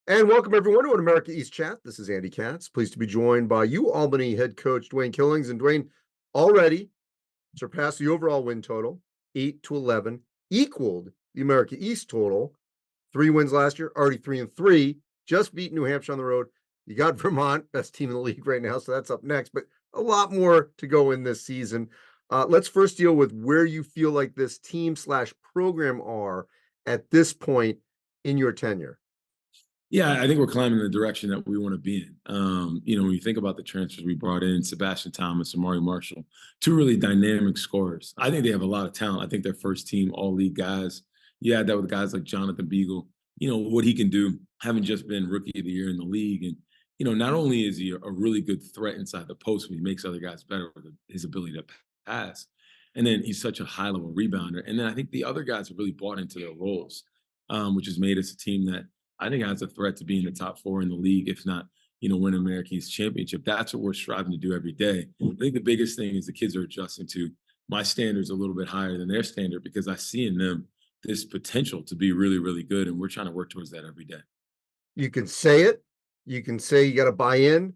And welcome everyone to an America East Chat. This is Andy Katz. Pleased to be joined by UAlbany head coach Dwayne Killings. And Dwayne already surpassed the overall win total, 8-11, equaled the America East total, 3 wins last year, already 3-3, just beat New Hampshire on the road. You got Vermont, best team in the league right now, so that's up next, but a lot more to go in this season. Let's first deal with where you feel like this team/program are at this point in your tenure. Yeah, I think we're climbing the direction that we want to be in. When you think about the transfers we brought in, Sebastian Thomas and Amari Marshall, two really dynamic scorers. I think they have a lot of talent. I think they're first team all league guys. You add that with guys like Jonathan Beagle, what he can do, having just been rookie of the year in the league. And, not only is he a really good threat inside the post when he makes other guys better with his ability to pass, and then he's such a high level rebounder. And then I think the other guys have really bought into their roles, which has made us a team that I think has a threat to be in the top 4 in the league, if not, win American East Championship. That's what we're striving to do every day. I think the biggest thing is the kids are adjusting to my standards a little bit higher than their standard because I see in them this potential to be really, really good. And we're trying to work towards that every day. You can say it, you can say you got to buy in,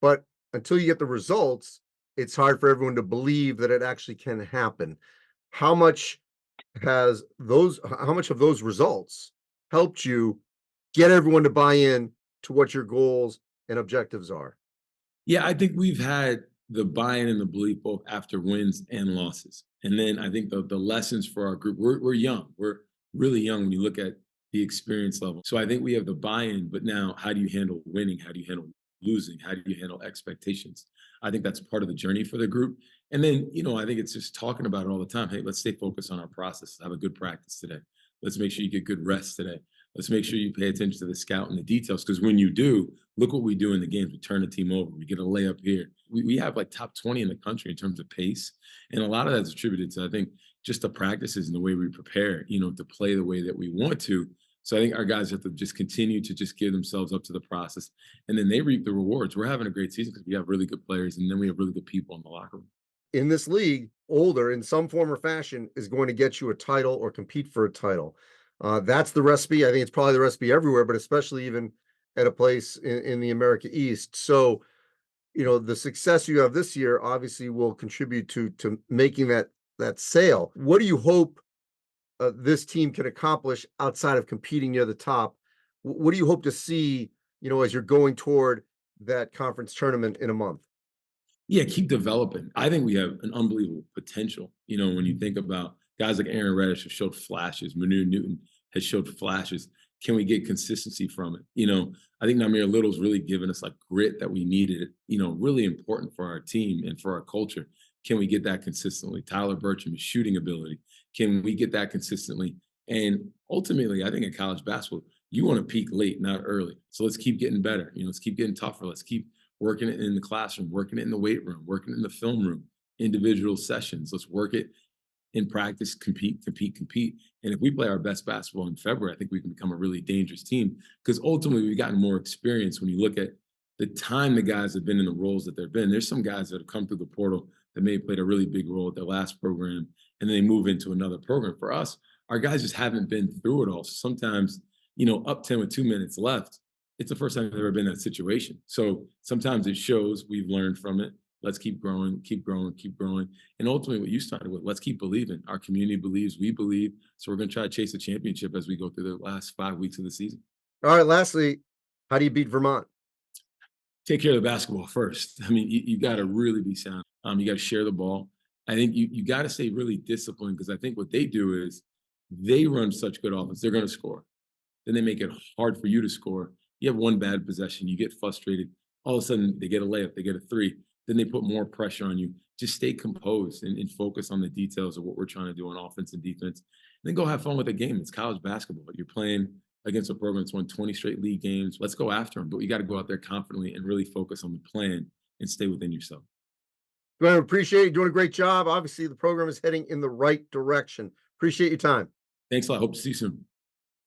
but until you get the results, it's hard for everyone to believe that it actually can happen. How much how much of those results helped you get everyone to buy in to what your goals and objectives are? Yeah, I think we've had the buy-in and the belief both after wins and losses. And then I think the lessons for our group, we're young. We're really young when you look at the experience level. So I think we have the buy-in, but now how do you handle winning? How do you handle losing? How do you handle expectations? I think that's part of the journey for the group. And then, I think it's just talking about it all the time. Hey, let's stay focused on our process. Have a good practice today. Let's make sure you get good rest today. Let's make sure you pay attention to the scout and the details. Because when you do, look what we do in the games. We turn the team over. We get a layup here. We have like top 20 in the country in terms of pace. And a lot of that's attributed to, I think, just the practices and the way we prepare, to play the way that we want to. So I think our guys have to just continue to just give themselves up to the process. And then they reap the rewards. We're having a great season because we have really good players. And then we have really good people in the locker room. In this league, older in some form or fashion is going to get you a title or compete for a title. That's the recipe. I think it's probably the recipe everywhere, but especially even at a place in the America East. So, the success you have this year obviously will contribute to making that sale. What do you hope this team can accomplish outside of competing near the top? What do you hope to see, as you're going toward that conference tournament in a month? Yeah, keep developing. I think we have an unbelievable potential. When you think about guys like Aaron Reddish have showed flashes, Manu Newton has showed flashes. Can we get consistency from it? I think Namir Little's really given us like grit that we needed, really important for our team and for our culture. Can we get that consistently? Tyler Burcham's shooting ability. Can we get that consistently? And ultimately, I think in college basketball, you want to peak late, not early. So let's keep getting better. Let's keep getting tougher. Let's keep working it in the classroom, working it in the weight room, working it in the film room, individual sessions. Let's work it in practice, compete. And if we play our best basketball in February, I think we can become a really dangerous team because ultimately we've gotten more experience when you look at the time the guys have been in the roles that they've been. There's some guys that have come through the portal that may have played a really big role at their last program and then they move into another program. For us, our guys just haven't been through it all. So sometimes, up 10 with 2 minutes left, it's the first time I've ever been in that situation. So sometimes it shows we've learned from it. Let's keep growing. And ultimately what you started with, let's keep believing. Our community believes, we believe. So we're going to try to chase the championship as we go through the last 5 weeks of the season. All right. Lastly, how do you beat Vermont? Take care of the basketball first. I mean, you got to really be sound. You got to share the ball. I think you got to stay really disciplined because I think what they do is they run such good offense. They're going to score. Then they make it hard for you to score. You have one bad possession, you get frustrated. All of a sudden, they get a layup, they get a 3. Then they put more pressure on you. Just stay composed and focus on the details of what we're trying to do on offense and defense. And then go have fun with the game. It's college basketball. You're playing against a program that's won 20 straight league games. Let's go after them. But we got to go out there confidently and really focus on the plan and stay within yourself. Well, I appreciate you doing a great job. Obviously, the program is heading in the right direction. Appreciate your time. Thanks a lot. Hope to see you soon.